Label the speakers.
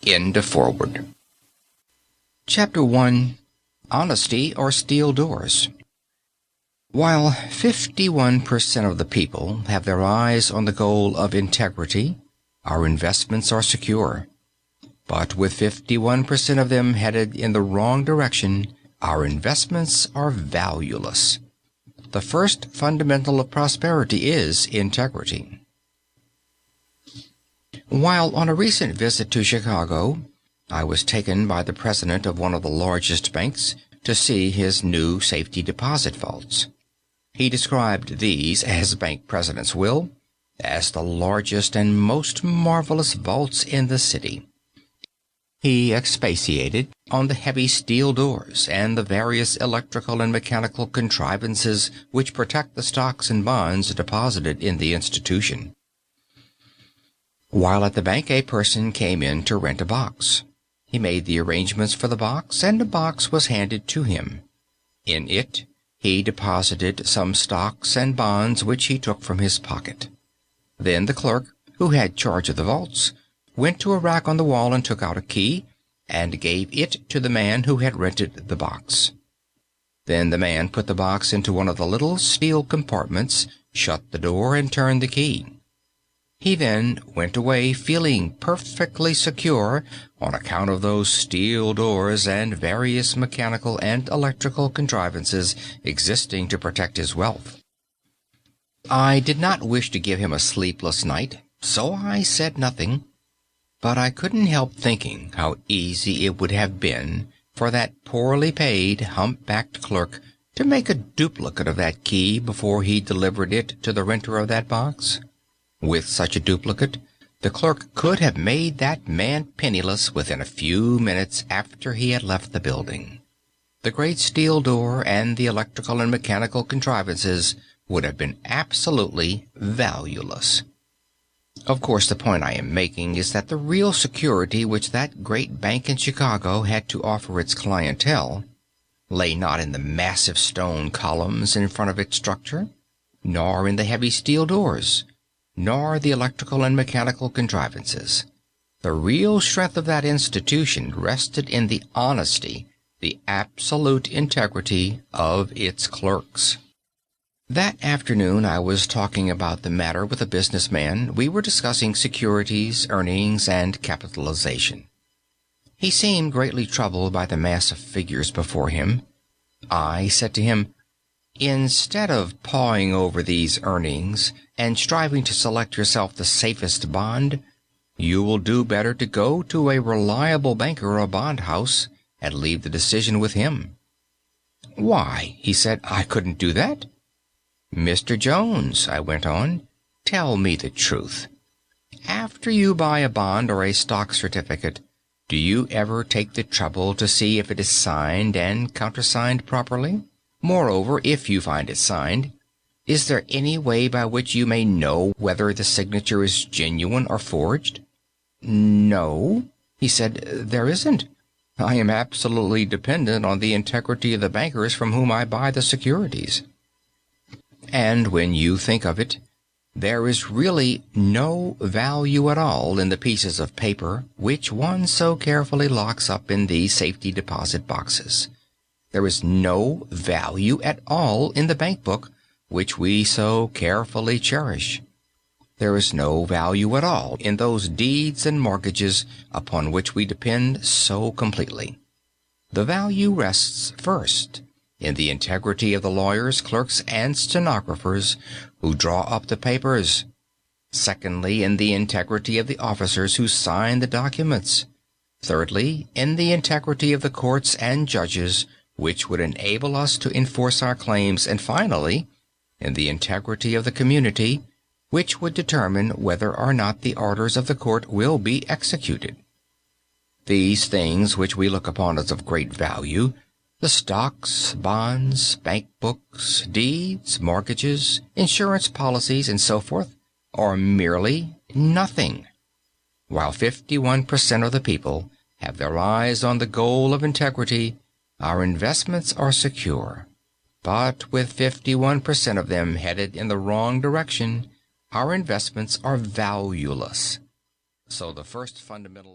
Speaker 1: End of foreword. Chapter 1. Honesty or Steel Doors. While 51% of the people have their eyes on the goal of integrity, our investments are secure. But with 51% of them headed in the wrong direction, our investments are valueless. The first fundamental of prosperity is integrity. While on a recent visit to Chicago, I was taken by the president of one of the largest banks to see his new safety deposit vaults. He described these, as bank presidents will, as the largest and most marvelous vaults in the city. He expatiated on the heavy steel doors and the various electrical and mechanical contrivances which protect the stocks and bonds deposited in the institution. While at the bank, a person came in to rent a box. He made the arrangements for the box, and a box was handed to him. In it, he deposited some stocks and bonds which he took from his pocket. Then the clerk, who had charge of the vaults, went to a rack on the wall and took out a key, and gave it to the man who had rented the box. Then the man put the box into one of the little steel compartments, shut the door, and turned the key. He then went away feeling perfectly secure on account of those steel doors and various mechanical and electrical contrivances existing to protect his wealth. I did not wish to give him a sleepless night, so I said nothing, but I couldn't help thinking how easy it would have been for that poorly paid, hump-backed clerk to make a duplicate of that key before he delivered it to the renter of that box. With such a duplicate, the clerk could have made that man penniless within a few minutes after he had left the building. The great steel door and the electrical and mechanical contrivances would have been absolutely valueless. Of course, the point I am making is that the real security which that great bank in Chicago had to offer its clientele lay not in the massive stone columns in front of its structure, nor in the heavy steel doors, nor the electrical and mechanical contrivances. The real strength of that institution rested in the honesty, the absolute integrity of its clerks. That afternoon I was talking about the matter with a businessman. We were discussing securities, earnings, and capitalization. He seemed greatly troubled by the mass of figures before him. I said to him, "Instead of pawing over these earnings and striving to select yourself the safest bond, you will do better to go to a reliable banker or bond house and leave the decision with him." "Why," he said, "I couldn't do that." "Mr. Jones," I went on, "tell me the truth. After you buy a bond or a stock certificate, do you ever take the trouble to see if it is signed and countersigned properly? Moreover, if you find it signed, is there any way by which you may know whether the signature is genuine or forged?" "No," he said, "there isn't. I am absolutely dependent on the integrity of the bankers from whom I buy the securities." And when you think of it, there is really no value at all in the pieces of paper which one so carefully locks up in these safety deposit boxes. There is no value at all in the bank book which we so carefully cherish. There is no value at all in those deeds and mortgages upon which we depend so completely. The value rests first in the integrity of the lawyers, clerks, and stenographers who draw up the papers. Secondly, in the integrity of the officers who sign the documents. Thirdly, in the integrity of the courts and judges which would enable us to enforce our claims, and finally, in the integrity of the community, which would determine whether or not the orders of the court will be executed. These things which we look upon as of great value, the stocks, bonds, bank books, deeds, mortgages, insurance policies, and so forth, are merely nothing. While 51% of the people have their eyes on the goal of integrity, our investments are secure. But with 51% of them headed in the wrong direction, our investments are valueless. So the first fundamental